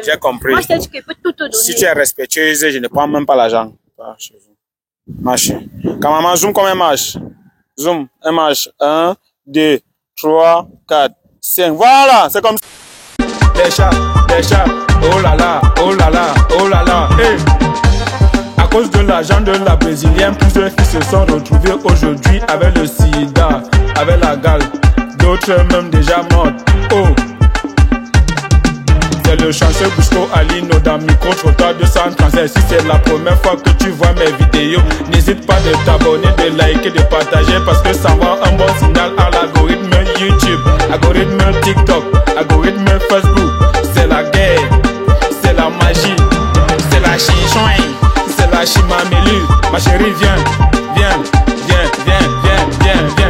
J'ai compris. Moi, je t'ai dit que je peux tout te donner. Si tu es respectueuse, je ne prends même pas l'argent. Chez vous. Marche. Quand maman zoom comme un marche. Zoom, un marche. 1, 2, 3, 4, 5. Voilà, c'est comme ça. Les chats, oh là là, oh là là, oh là là. Hey. À cause de l'argent de la brésilienne, plusieurs filles se sont retrouvées aujourd'hui avec le sida, avec la gale. D'autres même déjà mortes. Oh. C'est le chanceux Busco Alino dans Micro Trottoir 237. Si c'est la première fois que tu vois mes vidéos, n'hésite pas de t'abonner, de liker, de partager, parce que ça envoie un bon signal à l'algorithme YouTube, algorithme TikTok, algorithme Facebook. C'est la guerre, c'est la magie, c'est la chichouin, c'est la chimamelu. Ma chérie, viens.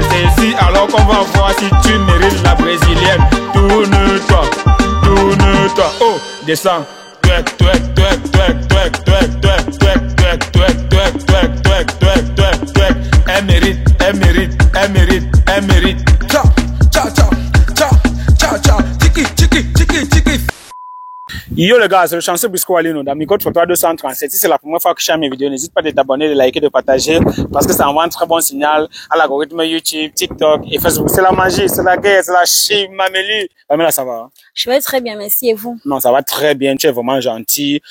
C'est ici alors qu'on va voir si tu mérites la brésilienne. Tourne-toi. Oh, descends. Elle mérite. Ciao. Tiki. Yo les gars, c'est le chanceux Busco Alino dans Micro Trottoir 237. Si c'est la première fois que je fais mes vidéos, n'hésite pas de t'abonner, de liker, de partager, parce que ça envoie un très bon signal à l'algorithme YouTube, TikTok et Facebook. C'est la magie, c'est la guerre, c'est la chimamelu. Pamela, ça va? Je vais très bien, merci. Et vous? Non, ça va très bien. Tu es vraiment gentil.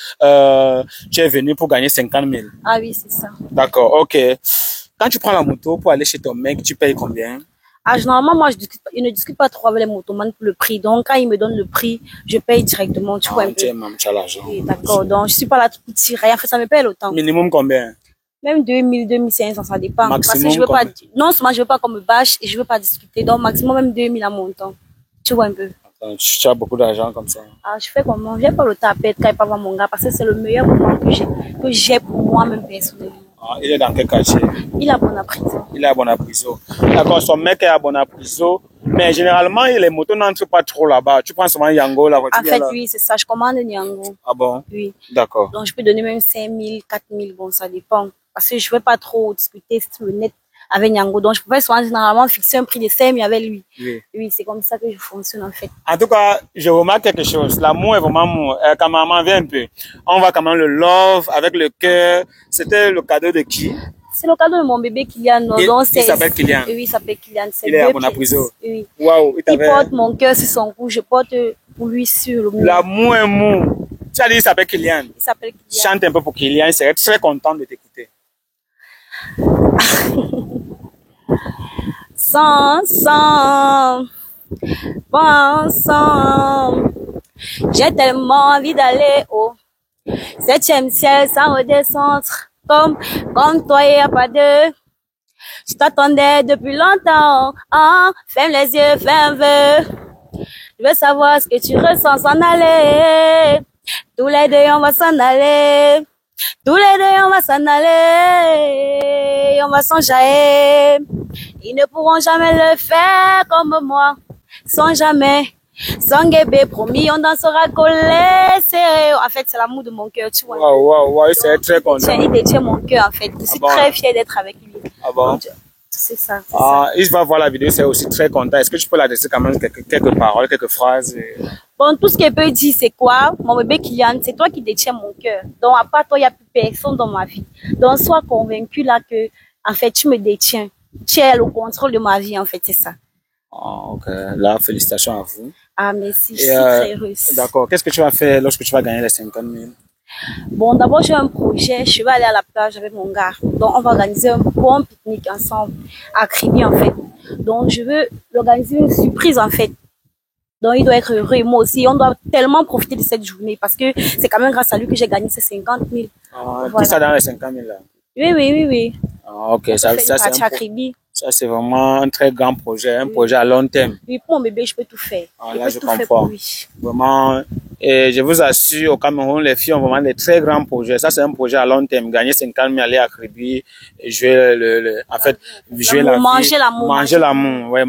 Tu es venu pour gagner 50 000. Ah oui, c'est ça. D'accord, ok. Quand tu prends la moto pour aller chez ton mec, tu payes combien? Ah, généralement, moi, je ne discute pas trop avec les motomans pour le prix. Donc, quand ils me donnent le prix, je paye directement. Tu vois un peu. Tu as l'argent. Oui, d'accord. Donc, je suis pas là pour tirer. En fait, ça me paye autant. Minimum combien? Même 2000, 2500, ça dépend. Maximum parce que je veux pas, combien? non seulement je veux pas qu'on me bâche et je veux pas discuter. Donc, maximum même 2000 à mon temps. Tu vois un peu. Tu as beaucoup d'argent comme ça. Ah, je fais comment? Je viens pas le taper quand il parle à mon gars parce que c'est le meilleur moment que j'ai pour moi-même personnellement. Ah, il est dans quel quartier? Il est à Bonaprison. Il est à Bonaprison. D'accord, son mec est à Bonaprison. Mais généralement, les motos n'entrent pas trop là-bas. Tu prends seulement Yango, la voiture. En fait, là. Oui, c'est ça. Je commande Yango. Ah bon? Oui. D'accord. Donc, je peux donner même 5000, 4000. Bon, ça dépend. Parce que je veux pas trop discuter sur le net avec Yango. Donc, je pouvais souvent généralement fixer un prix de 5000 avec lui. Oui, c'est comme ça que je fonctionne en fait. En tout cas, je remarque quelque chose. L'amour est vraiment amour. Quand maman vient un peu, on voit quand même le love avec le cœur. C'était le cadeau de qui? C'est le cadeau de mon bébé Kylian. Il s'appelle Kylian. Oui, il s'appelle Kylian. Il est à Bonaprison. Oui. Waouh, il porte mon cœur sur son cou. Je porte pour lui sur le mou. L'amour est amour. Tu as dit il s'appelle Kylian. Il s'appelle Kylian. Chante un peu pour Kylian. Il serait très content de t'écouter. Ensemble, j'ai tellement envie d'aller au 7e ciel sans redescendre. Comme toi, il n'y a pas deux. Je t'attendais depuis longtemps. Ah, ferme les yeux, fais un vœu. Je veux savoir ce que tu ressens s'en aller. Tous les deux, on va s'en aller. Tous les deux, on va s'en aller. On va s'enjailler. Ils ne pourront jamais le faire comme moi. Sans jamais. Sans guébé, promis, on dansera collé, serré. En fait, c'est l'amour de mon cœur, tu vois. Waouh, c'est très content. Il détient mon cœur, en fait. Je suis très fière d'être avec lui. Ah bon? C'est ça. Il va voir la vidéo, c'est aussi très content. Est-ce que tu peux l'adresser quand même quelques paroles, quelques phrases? Bon, tout ce qu'elle peut dire, c'est quoi? Mon bébé Kylian, c'est toi qui détiens mon cœur. Donc, à part toi, il n'y a plus personne dans ma vie. Donc, sois convaincu là que, en fait, tu me détiens. Tu es le contrôle de ma vie, en fait, c'est ça. Ah, ok. Là, félicitations à vous. Ah, merci. Je suis très heureuse. D'accord. Qu'est-ce que tu vas faire lorsque tu vas gagner les 50 000? Bon, d'abord, j'ai un projet. Je vais aller à la plage avec mon gars. Donc, on va organiser un bon pique-nique ensemble à Kribi, en fait. Donc, je veux organiser une surprise, en fait. Donc, il doit être heureux. Et moi aussi, on doit tellement profiter de cette journée parce que c'est quand même grâce à lui que j'ai gagné ces 50 000. Ah, voilà. Tout ça dans les 50 000 là? Oui. Ah, ok. Ça, c'est vraiment un très grand projet, un projet à long terme. Oui, pour mon bébé, je peux tout faire. Ah, là, je comprends. Vraiment, et je vous assure, au Cameroun, les filles ont vraiment des très grands projets. Ça, c'est un projet à long terme. Gagner 50 000, aller à Kribi, jouer jouer la vie. Manger l'amour. Ouais,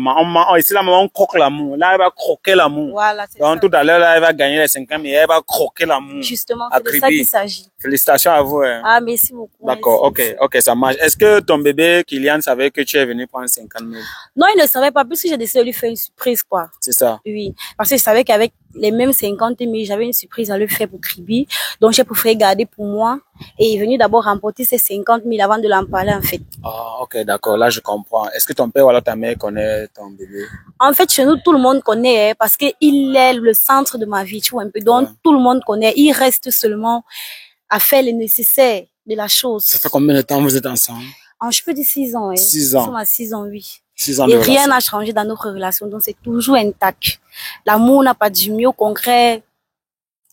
ici, là, on croque l'amour. Là, elle va croquer l'amour. Voilà, c'est ça. Donc, tout à l'heure, là, elle va gagner les 50 000 et elle va croquer l'amour. Justement, c'est de ça qu'il s'agit. Félicitations à vous. Hein. Ah, merci beaucoup. D'accord, ok, ça marche. Est-ce que ton bébé, Kylian, savait que tu es venu venir prendre 50 000. Non, il ne savait pas, puisque j'ai décidé de lui faire une surprise, quoi. C'est ça. Oui, parce que je savais qu'avec les mêmes 50 000, j'avais une surprise à lui faire pour Kribi. Donc, j'ai préféré garder pour moi. Et il est venu d'abord remporter ces 50 000 avant de l'en parler, en fait. Ah, ok, d'accord. Là, je comprends. Est-ce que ton père ou alors ta mère connaît ton bébé? En fait, chez nous, tout le monde connaît, hein, parce qu'il est le centre de ma vie, tu vois, un peu. Donc, tout le monde connaît. Il reste seulement à faire le nécessaire de la chose. Ça fait combien de temps vous êtes ensemble? Je peux dire 6 ans, hein. 6 ans. Nous sommes à 6 ans, oui. 6 ans Et de rien relation. n'a changé dans notre relation, donc c'est toujours intact. L'amour n'a pas diminué, au concret.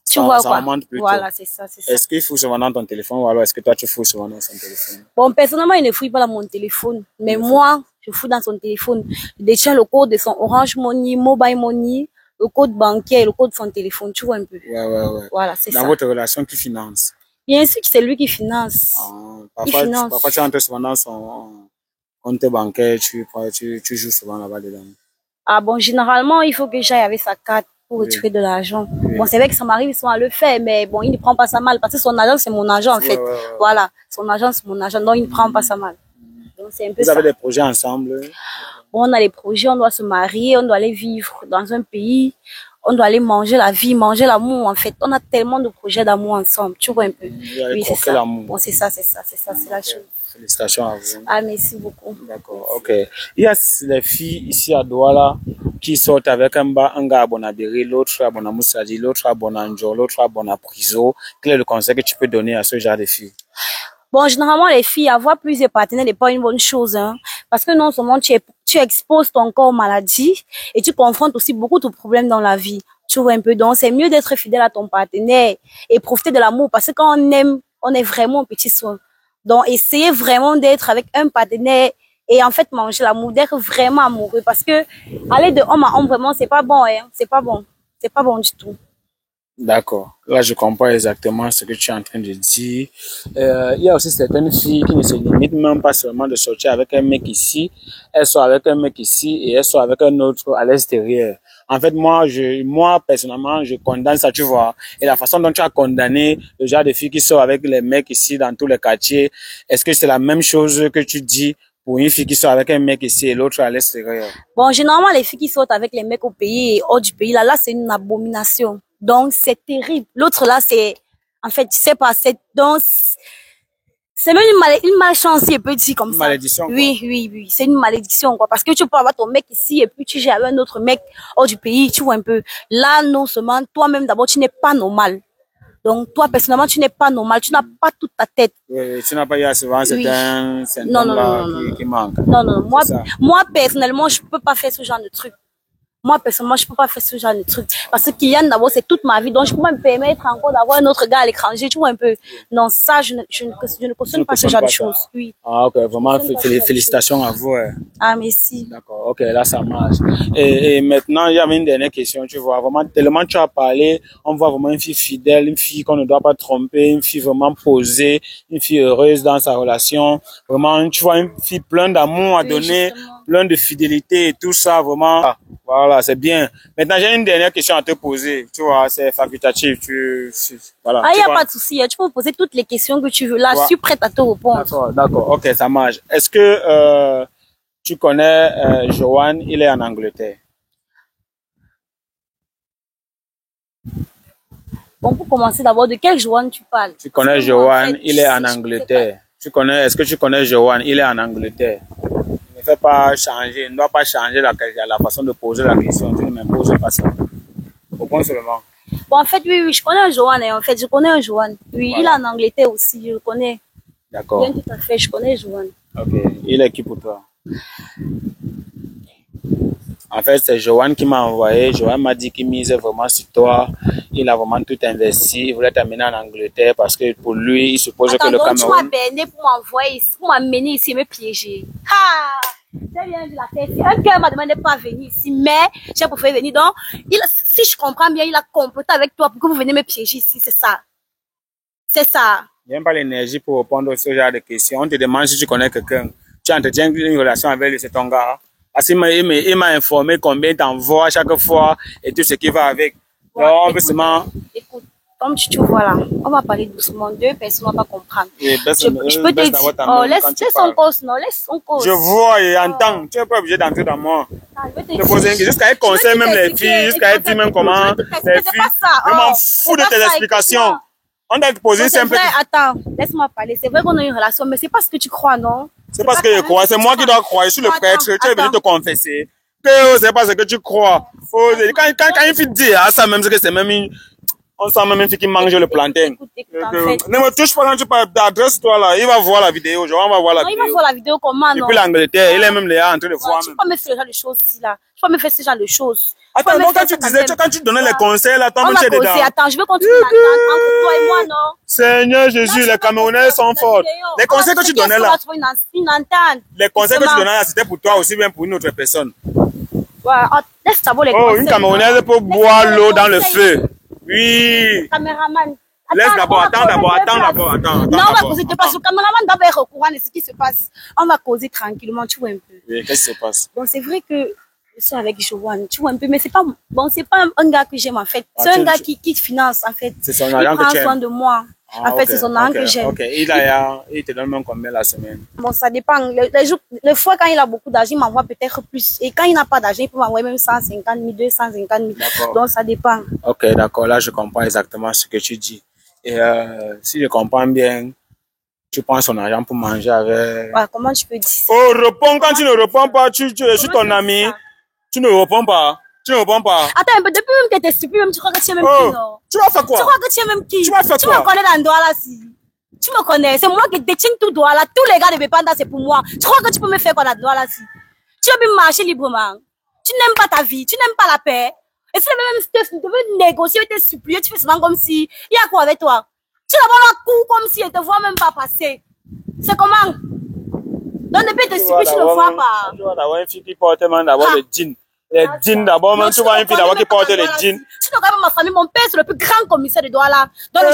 Tu vois Ça quoi? remonte plutôt. Voilà, c'est ça, c'est ça. Est-ce qu'il fouille souvent dans ton téléphone ou alors est-ce que toi tu fouilles souvent dans son téléphone? Bon, personnellement, il ne fouille pas dans mon téléphone. Mais moi, je fouille dans son téléphone. Je détiens le code de son Orange Money, Mobile Money, le code bancaire et le code de son téléphone. Tu vois un peu. Ouais. Voilà, c'est ça. Dans votre relation, qui finance? Bien sûr que c'est lui qui finance. Parfois, tu entres souvent dans son compte bancaire, tu joues souvent là-bas dedans. Ah bon, généralement, il faut que j'aille avec sa carte pour retirer de l'argent. Bon, c'est vrai que ça m'arrive souvent à le faire, mais bon, il ne prend pas ça mal parce que son argent, c'est mon argent, en fait. Voilà. Son argent, c'est mon argent, donc il ne prend pas ça mal. Donc, c'est un peu Vous avez des projets ensemble? Bon, on a des projets, on doit se marier, on doit aller vivre dans un pays, on doit aller manger la vie, manger l'amour, en fait. On a tellement de projets d'amour ensemble, tu vois un peu. Oui, c'est ça. Bon, c'est ça, c'est la chose. Félicitations à vous. Ah, merci beaucoup. D'accord, ok. Il y a les filles ici à Douala qui sortent avec un gars à Bonabiri, l'autre à Bonamoussadi, l'autre à Bonanjo, l'autre à Bonapriso. Quel est le conseil que tu peux donner à ce genre de filles? Bon, généralement, les filles, avoir plusieurs partenaires n'est pas une bonne chose, hein. Parce que non seulement tu exposes ton corps aux maladies et tu confrontes aussi beaucoup de problèmes dans la vie. Tu vois un peu. Donc, c'est mieux d'être fidèle à ton partenaire et profiter de l'amour parce que quand on aime, on est vraiment au petit soin. Donc, essayez vraiment d'être avec un partenaire et en fait, manger l'amour, d'être vraiment amoureux parce que aller de homme à homme, vraiment, c'est pas bon, hein. C'est pas bon. C'est pas bon du tout. D'accord. Là, je comprends exactement ce que tu es en train de dire. Il y a aussi certaines filles qui ne se limitent même pas seulement de sortir avec un mec ici. Elles sont avec un mec ici et elles sont avec un autre à l'extérieur. En fait, moi, personnellement, je condamne ça, tu vois. Et la façon dont tu as condamné le genre de filles qui sont avec les mecs ici dans tous les quartiers, est-ce que c'est la même chose que tu dis pour une fille qui sort avec un mec ici et l'autre à l'extérieur? Bon, généralement, les filles qui sortent avec les mecs au pays et hors du pays, là, c'est une abomination. Donc, c'est terrible. L'autre, là, c'est, en fait, tu sais pas, donc, c'est même une malchance, si je peux dire comme ça. Une malédiction, quoi. Oui. C'est une malédiction, quoi. Parce que tu peux avoir ton mec ici et puis tu gères avec un autre mec hors du pays, tu vois un peu. Là, non seulement, toi-même, d'abord, tu n'es pas normal. Donc, toi, personnellement, tu n'es pas normal. Tu n'as pas toute ta tête. Oui, tu n'as pas eu souvent certains symptômes qui manquent. Non. Moi, personnellement, je peux pas faire ce genre de truc. Moi, personnellement, je peux pas faire ce genre de truc. Parce que Kylian, d'abord, c'est toute ma vie. Donc, je peux pas me permettre encore d'avoir un autre gars à l'étranger, tu vois un peu. Non, ça, je ne cautionne pas ce genre de choses. Oui. Ah, ok, vraiment, félicitations à vous. Ah, merci. D'accord, ok, là, ça marche. Et maintenant, il y avait une dernière question, tu vois. Vraiment, tellement tu as parlé, on voit vraiment une fille fidèle, une fille qu'on ne doit pas tromper, une fille vraiment posée, une fille heureuse dans sa relation. Vraiment, tu vois, une fille pleine d'amour à donner, pleine de fidélité et tout ça, vraiment. Ah, voilà, c'est bien. Maintenant, j'ai une dernière question à te poser. Tu vois, c'est facultatif. Voilà. Ah, il n'y a pas de souci. Tu peux me poser toutes les questions que tu veux. Là, je suis prête à te répondre. D'accord. Ok, ça marche. Est-ce que tu connais Joanne? Il est en Angleterre. Bon, pour commencer d'abord, de quel Joanne tu parles? Tu connais Joanne? Il est en Angleterre. Est-ce que tu connais Joanne? Il est en Angleterre. Ne fais pas changer, ne dois pas changer la façon de poser la question. Tu ne m'imposes pas ça. Au point seulement. Bon, en fait, oui, je connais un Joanne. En fait, je connais un Joanne. Oui, voilà. Il est en Angleterre aussi, je le connais. D'accord. Bien tout à fait, je connais Joanne. Ok. Il est qui pour toi? En fait, c'est Joanne qui m'a envoyé. Joanne m'a dit qu'il misait vraiment sur toi. Il a vraiment tout investi. Il voulait t'amener en Angleterre parce que pour lui, il suppose que le Cameroun... tu m'as berné pour m'envoyer ici, pour m'amener ici et me piéger. Ah! J'ai bien vu la tête. Un cœur m'a demandé de pas venir ici, mais j'ai préféré venir. Donc, si je comprends bien, il a comploté avec toi pour que vous veniez me piéger ici. C'est ça. C'est ça. Il n'y a pas l'énergie pour répondre à ce genre de questions. On te demande si tu connais quelqu'un. Tu entretiens une relation avec lui, c'est ton gars. Parce qu'il m'a informé combien t'envoies chaque fois et tout ce qui va avec. Ouais, donc, écoute, comme tu vois là, on va parler doucement. Deux personnes, on va pas comprendre. Je peux te dire, oh, laisse son cause, non, laisse son cause. Je vois et entends. Tu n'es pas obligé d'entrer dans moi. Je poser une question. Jusqu'à elle conseille même les filles, jusqu'à elle dit même comment les filles. Je m'en fous de tes explications. On doit te poser simple. Attends, laisse-moi parler. C'est vrai qu'on a une relation, mais c'est pas ce que tu crois, non? C'est pas ce que je crois. C'est moi qui dois croire. Je suis le prêtre. Tu es venu te confesser. C'est pas ce que tu crois. Quand une fille dit ça, même c'est même une. On sent même une fille qui mange le plantain. Ne me touche pas quand tu parles. Adresse-toi là. Il va voir la vidéo. On va voir la vidéo. Il va voir la vidéo comment, non? Depuis l'Angleterre, il est même là en train de voir. Tu peux pas me faire ce genre de choses ici là. Tu peux pas me faire ce genre de choses. Attends, donc quand tu disais, quand tu donnais les conseils là, toi même tu es dedans. Attends, je veux continuer entre toi et moi, non? Seigneur Jésus, les Camerounais sont forts. Les conseils que tu donnais là. Les conseils que tu donnais là, c'était pour toi aussi bien pour une autre personne. Laisse d'abord les conseils. Oh, une Camerounaise peut boire l'eau dans le feu. Oui. Caméraman. Laisse d'abord, attends. Non, on va causer, parce que le caméraman doit être au courant de ce qui se passe. On va causer tranquillement, tu vois un peu. Oui, qu'est-ce qui se passe? Bon, c'est vrai que je suis avec Joanne, tu vois un peu, mais c'est pas un gars que j'aime en fait. C'est un gars qui finance en fait. C'est son agent que tu aimes. Il prend soin de moi. En fait, c'est son agent que j'aime. Ok, il te donne même combien la semaine? Bon, ça dépend. Les fois, quand il a beaucoup d'argent, il m'envoie peut-être plus. Et quand il n'a pas d'argent, il peut m'envoyer même 150 000, 250 000. Donc, ça dépend. Ok, d'accord. Là, je comprends exactement ce que tu dis. Et si je comprends bien, tu prends son argent pour manger avec... Ouais, comment tu peux dire ça? Oh, réponds. Quand tu ne réponds pas, je suis ton ami. Tu ne réponds pas. Attends un peu, depuis même que t'es stupide, même tu crois que tu es même qui, non? Tu vas faire quoi? Tu crois que tu es même qui? Tu vas faire quoi? Tu me connais dans le doigt là, si. Tu me connais, c'est moi qui détiens tout doigt là. Tous les gars de Bépanda, c'est pour moi. Tu crois que tu peux me faire quoi dans le doigt là, si? Tu veux bien marcher librement. Tu n'aimes pas ta vie, tu n'aimes pas la paix. Et si même tu veux négocier, te supplier, tu fais souvent comme si, il y a quoi avec toi? Tu la vois la cour comme si elle te voit même pas passer. C'est comment? Donc depuis te supplier, tu ne vois pas. Tu vois d'abord une fille qui porte même d'abord le jean. Les jeans d'abord, même tu vois une fille d'abord qui porte les jeans. Tu ne connais pas ma famille, mon père c'est le plus grand commissaire de Douala. Dans le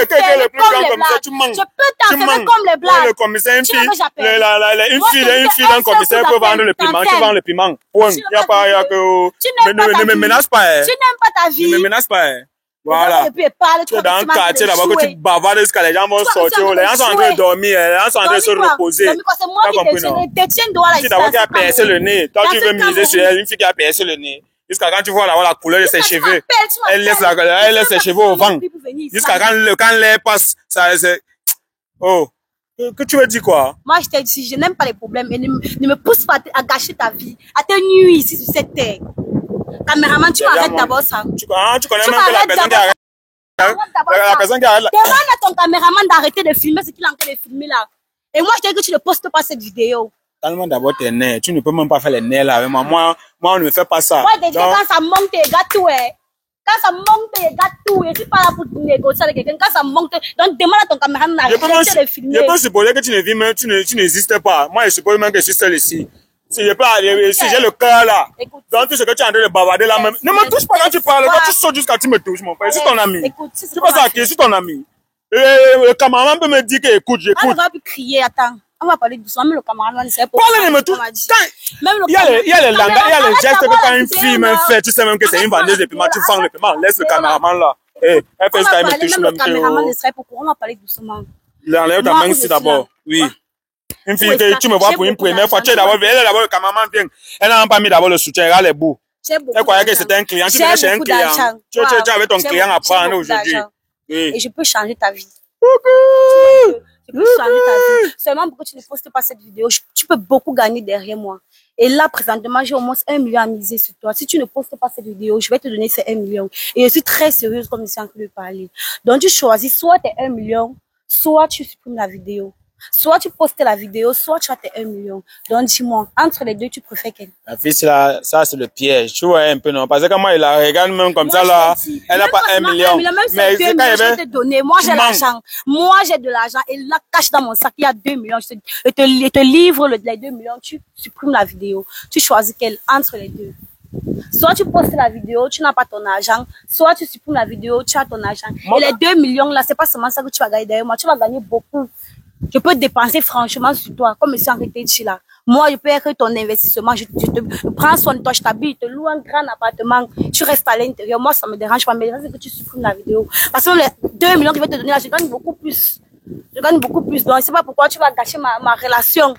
Quel est le plus grand commissaire? Tu manques. Je peux t'enfermer comme les blagues. Le commissaire, une fille d'un commissaire peut vendre le piment. Tu vends le piment. Point. Il n'y a pas que... Ne me menace pas. Tu n'aimes pas ta vie. Ne me menace pas. Voilà. Tu es dans un quartier là-bas que tu bavardes jusqu'à les gens vont sortir. Les gens sont en train de dormir, les gens sont en train de se reposer. C'est moi qui détiens Douala. Tu d'abord qui a percé le nez. Toi, tu veux miser sur elle, une fille qui a percé le nez. Jusqu'à quand tu vois la couleur de ses cheveux. Elle laisse ses cheveux au vent. Jusqu'à quand l'air passe, ça, c'est... Oh. Que tu veux dire quoi? Moi, je t'ai dit, je n'aime pas les problèmes. Et ne me pousse pas à gâcher ta vie, à te nuire ici sur cette terre. Caméraman, tu m'arrêtes d'abord ça. Tu connais même que la personne qui arrête. La personne qui arrête. Demande à ton caméraman d'arrêter de filmer ce qu'il est en train de filmer là. Et moi, je t'ai dit que tu ne postes pas cette vidéo. Calme d'abord tes nerfs. Tu ne peux même pas faire les nerfs là avec moi. Moi, on ne me fait pas ça. Ouais, quand ça monte, il gâte tout. Quand ça monte, il gâte tout. Je ne suis pas là pour négocier avec quelqu'un. Quand ça monte, donc demande à ton caméraman d'arrêter de filmer. Je peux supposer que tu ne vis même, tu n'existes pas. Moi, je suppose même que je suis seul ici. Si j'ai le cœur là, donc tout ce que tu es en train de bavarder là même, ne me touche pas quand tu parles, quand tu sautes jusqu'à tu me touches, mon frère, je suis ton ami. Tu passes à qui? Je suis ton ami. Le camarade peut me dire que écoute, j'écoute. On va plus crier, attends. On va parler doucement, même le camarade, il sait pas. Parle, ne me touche. Il y a les langages, il y a les gestes que quand une fille me fait, tu sais même que c'est une vendeuse de piment, tu vends le piment, laisse le caméraman là. Elle fait jusqu'à me touche même. On va parler doucement. Enlève ta main ici d'abord, oui. Une fille que tu me vois pour une première fois, tu es d'abord, elle est d'abord le caméraman vient. Elle n'a pas mis d'abord le soutien, elle a les bouts. Elle croyait que c'était un client, tu venais chez un client. Tu avais ton client à prendre aujourd'hui. Et je peux changer ta vie. Je peux changer ta vie. Seulement pour que tu ne postes pas cette vidéo, tu peux beaucoup gagner derrière moi. Et là, présentement, j'ai au moins 1 million à miser sur toi. Si tu ne postes pas cette vidéo, je vais te donner ces 1 million. Et je suis très sérieuse comme je suis en train de parler. Donc, tu choisis soit tes 1 million, soit tu supprimes la vidéo. Soit tu postes la vidéo, soit tu as tes 1 million. Donc dis-moi, entre les deux, tu préfères quelle? La fille, là, ça c'est le piège. Tu vois un peu, non? Parce que moi, il la regarde même comme ça, là. Elle n'a pas 1 million. Mais c'est quand je vais te donner. Moi, j'ai l'argent. Moi, j'ai de l'argent. Et là, cache dans mon sac, il y a 2 millions. Je te livre les 2 millions. Tu supprimes la vidéo. Tu choisis quelle entre les deux. Soit tu postes la vidéo, tu n'as pas ton argent. Soit tu supprimes la vidéo, tu as ton argent. Et les 2 millions, là, c'est pas seulement ça que tu vas gagner derrière moi. Tu vas gagner beaucoup. Je peux dépenser franchement sur toi, comme monsieur Henri t'a dit là. Moi, je peux être ton investissement. Je te prends soin de toi, je t'habille, je te loue un grand appartement. Tu restes à l'intérieur. Moi, ça me dérange pas. Mais c'est que tu supprimes la vidéo. Parce que les 2 millions que je vais te donner là, je gagne beaucoup plus. Je gagne beaucoup plus. Donc, je sais pas pourquoi tu vas gâcher ma relation.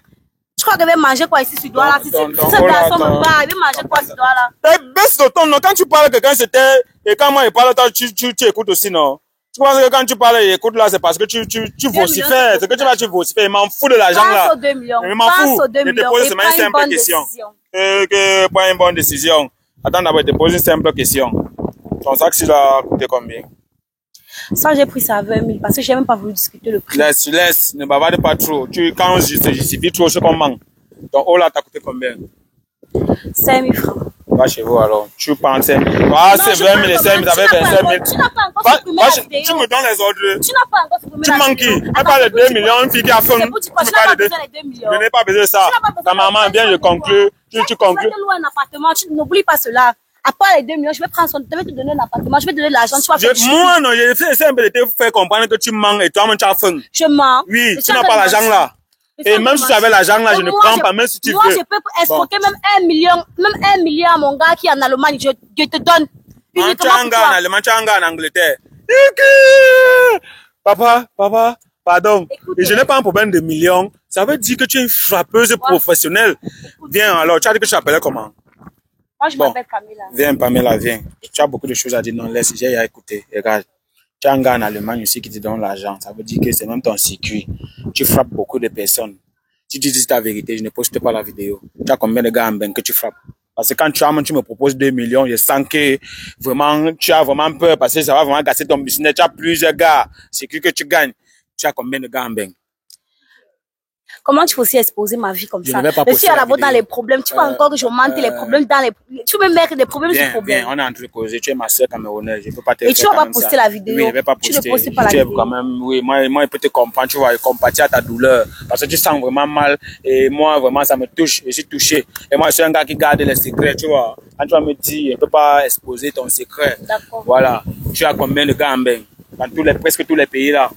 Je crois que je vais manger quoi ici sur toi là. Si cette personne me parle, je vais manger quoi sur toi là. Baisse le ton, non. Quand tu parles, quelqu'un c'était. Et quand moi je parle, toi, tu écoutes aussi, non? Tu penses que quand tu parles et écoutes là, c'est parce que tu vocifères. C'est que tu vocifères. Je m'en fous de l'argent là. Pense aux 2 millions. Je m'en fous. Je te pose seulement une simple question. Pas une bonne décision. Attends d'abord, je te pose une simple question. Ton sac, il a coûté combien? Ça, j'ai pris ça à 20 000 parce que j'ai même pas voulu discuter le prix. Laisse, ne bavarde pas trop. Quand je justifie trop ce qu'on manque. Donc, oh là, t'as coûté combien? 5 000 francs. Va chez vous alors. Tu prends 5 000. Ah, c'est 20 000 et 5 000, ça fait 25 000. Tu n'as pas encore supprimé la vidéo. Tu me donnes les ordres. Tu n'as pas encore supprimé Tu la manques vidéo. qui? Tu n'as pas les 2 millions, une fille qui a faim. Tu n'as pas besoin des 2 millions. Je n'ai pas besoin de ça. Ta maman vient, je conclue. Tu conclus. Je vais te louer un appartement. Tu n'oublies pas cela. À part les 2 millions, je vais prendre je vais te donner un appartement, je vais te donner de l'argent, tu vas faire moi, non, j'ai un peu de te faire comprendre que tu manques et toi-même tu as faim. Je mens. Oui, tu n'as pas l'argent là. Et même si tu avais l'argent là, je ne prends pas, même si tu veux. Moi, je peux escroquer même 1 million à mon gars qui est en Allemagne, je te donne. Tu es en Allemagne, tu es en Angleterre. Papa, pardon. Et je n'ai pas un problème de millions. Ça veut dire que tu es une frappeuse professionnelle. Viens alors, tu as dit que tu t'appelais comment? Moi, je m'appelle Pamela. Viens, Pamela, viens. Tu as beaucoup de choses à dire. Non, laisse, j'ai à écouter. Regarde. Tu as un gars en Allemagne aussi qui te donne l'argent. Ça veut dire que c'est même ton circuit. Tu frappes beaucoup de personnes. Si tu dis ta vérité, je ne poste pas la vidéo. Tu as combien de gars en bain que tu frappes? Parce que quand tu me proposes 2 millions, je sens que vraiment, tu as vraiment peur parce que ça va vraiment gasser ton business. Tu as plusieurs gars. C'est que tu gagnes. Tu as combien de gars en bain? Comment tu peux aussi exposer ma vie comme ça? Je ne vais pas poster poster la vidéo. Dans les problèmes, tu vois encore que je monte les problèmes dans les... Tu peux mettre des problèmes sur problèmes. Bien, on est en train de causer. Tu es ma soeur camerounaise, je ne peux pas te Et tu vas pas poster la vidéo. Oui, je ne vais pas poster. Tu ne postes pas la vidéo. Quand même, oui, moi, je peux te comprendre, tu vois, compatir à ta douleur. Parce que tu sens vraiment mal. Et moi, vraiment, ça me touche. Je suis touché. Et moi, je suis un gars qui garde les secrets, tu vois. Quand tu vas me dire, je ne peux pas exposer ton secret. D'accord. Voilà. Tu as combien de gars en bain? Dans presque tous les pays là.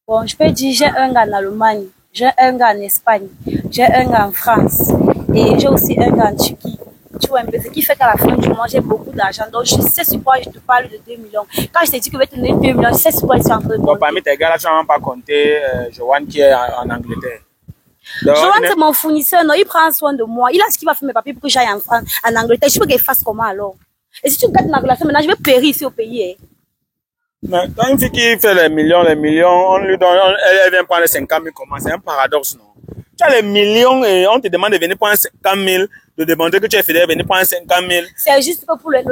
Bon, je peux dire, j'ai un gars en Allemagne. J'ai un gars en Espagne, j'ai un gars en France et j'ai aussi un gars en Turquie. Tu vois un peu, ce qui fait qu'à la fin du mois, j'ai beaucoup d'argent. Donc, je sais sur quoi je te parle de 2 millions. Quand je t'ai dit que je vais te donner 2 millions, je sais sur quoi je suis en train de compter. Donc, parmi tes gars là, tu n'as même pas compté Johan qui est en Angleterre. Johan, c'est mon fournisseur. Non, il prend soin de moi. Il a ce qu'il va faire mes papiers pour que j'aille en France, en Angleterre. Je veux qu'il fasse comment alors? Et si tu gardes ma relation, maintenant, je vais périr ici au pays. Hein. Mais quand une fille qui fait les millions, on lui donne, elle vient prendre les 50 000, comment? C'est un paradoxe, non? Tu as les millions et on te demande de venir prendre 50 000, de demander que tu es fidèle, venir prendre 50 000. C'est juste que pour le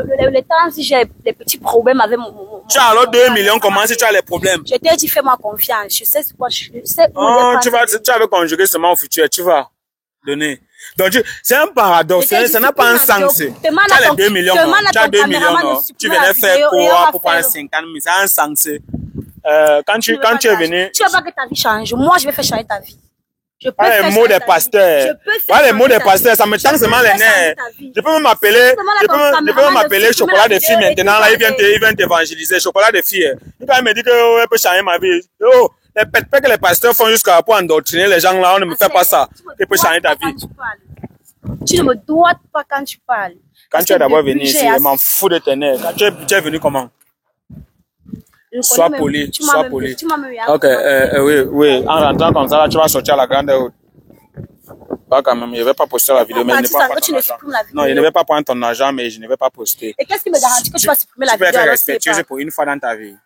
temps, si j'ai des petits problèmes avec mon tu as alors 2 millions, comment si tu as les problèmes? Je t'ai dit, fais-moi confiance. Je sais ce quoi je sais. Tu avais conjugué seulement au futur, tu vas donner. Donc, c'est un paradoxe, ça n'a pas un sens. Tu as les 2 millions, tu as 2 millions, non? Tu venais faire quoi pour prendre 50 000, ça a un sens. Quand tu es venu... Tu veux pas que ta vie change, moi je vais faire changer ta vie. Pas les mots des pasteurs. Pas les mots des pasteurs, ça me tend seulement les nerfs. Je peux même m'appeler Chocolat de Fille maintenant, là, il vient t'évangéliser, Chocolat de Fille. Quand il me dit que peut changer ma vie. Oh, les pètes que les pasteurs font jusqu'à pour endoctriner les gens là, on ne me fait pas ça. Il peut changer ta vie. Tu ne me dois pas quand tu parles. Quand tu es d'abord venu ici, je m'en fous de tes nerfs. Quand tu es venu comment? Sois poli, sois poli. Ok, oui. En rentrant comme ça, là, tu vas sortir à la grande route. Pas quand même, je ne vais pas poster la vidéo, mais je ne vais pas prendre ton argent. Non, je ne vais pas prendre ton argent, mais je ne vais pas poster. Et qu'est-ce qui me garantit que tu vas supprimer la vidéo? Tu peux être respectueuse pour une fois dans ta vie.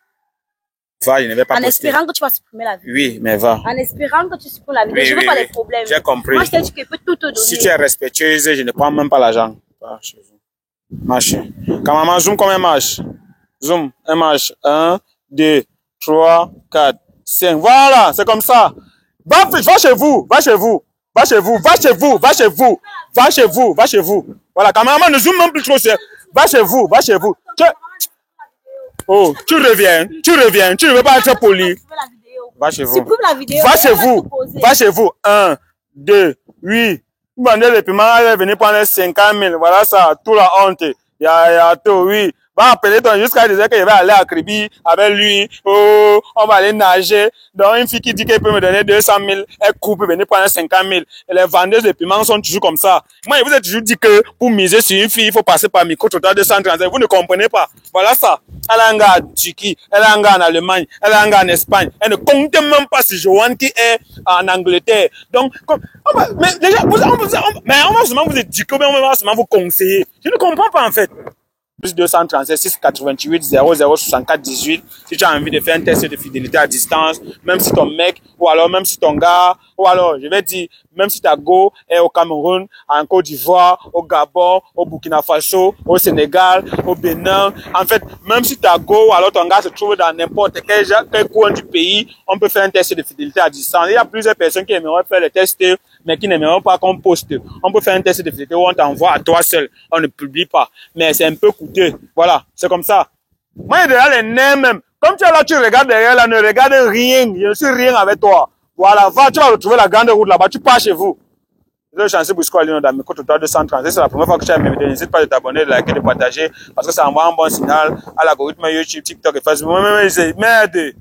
Va, je ne vais pas poster. En espérant que tu vas supprimer la vidéo. Oui, mais va. En espérant que tu supprimes la vidéo, je ne veux pas les problèmes. J'ai compris. Moi, je t'ai dit qu'il peut tout te donner. Si tu es respectueuse, je ne prends même pas l'argent. Va chez vous. Marche. Quand maman zoom, combien marche? Zoom, un marche. 1, 2, 3, 4, 5. Voilà, c'est comme ça. Va chez vous, va chez vous. Va chez vous, va chez vous, va chez vous. Va chez vous, va chez vous. Voilà, quand maman ne zoom même plus trop. Va chez vous, va chez vous. Oh, tu reviens, tu ne veux pas être poli. Va chez vous. Va chez vous, va chez vous. 1, 2, 8. Vous vendez les piments, elle est venue prendre 50 000. Voilà ça, toute la honte. Il y a tout, oui. Va appeler ton jusqu'à dire qu'il va aller à Kribi avec lui. Oh, on va aller nager. Donc, une fille qui dit qu'elle peut me donner 200 000, elle coupe, venir prendre 50 000. Et les vendeuses de piments sont toujours comme ça. Moi, je vous ai toujours dit que pour miser sur une fille, il faut passer par Micro Total 235. Vous ne comprenez pas. Voilà ça. Elle a un gars en Turquie, elle a un gars en Allemagne, elle a un gars en Espagne. Elle ne compte même pas sur Joanne qui est en Angleterre. Donc, mais déjà, on va seulement vous éduquer, mais on va seulement vous conseiller. Je ne comprends pas en fait. Plus 237 688 00 64 18 si tu as envie de faire un test de fidélité à distance, même si ton mec ou alors même si ton gars ou alors je vais dire même si ta go est au Cameroun, en Côte d'Ivoire, au Gabon, au Burkina Faso, au Sénégal, au Bénin, en fait même si ta go ou alors ton gars se trouve dans n'importe quel coin du pays, on peut faire un test de fidélité à distance. Il y a plusieurs personnes qui aimeraient faire le test mais qui n'aimeront pas qu'on poste. On peut faire un test de fidélité où on t'envoie à toi seul, on ne publie pas, mais c'est un peu coûteux. Voilà, c'est comme ça. Moi, derrière les nerfs même, comme tu es là, tu regardes derrière là, ne regarde rien, je ne suis rien avec toi. Voilà, va, tu vas retrouver la grande route là-bas, tu pars chez vous. Je suis chanceux pour ce qu'on a dans Micro Total 230. C'est la première fois que tu as mes vidéos. N'hésite pas de t'abonner, de liker, de partager, parce que ça envoie un bon signal à l'algorithme YouTube, TikTok et Facebook. Merde.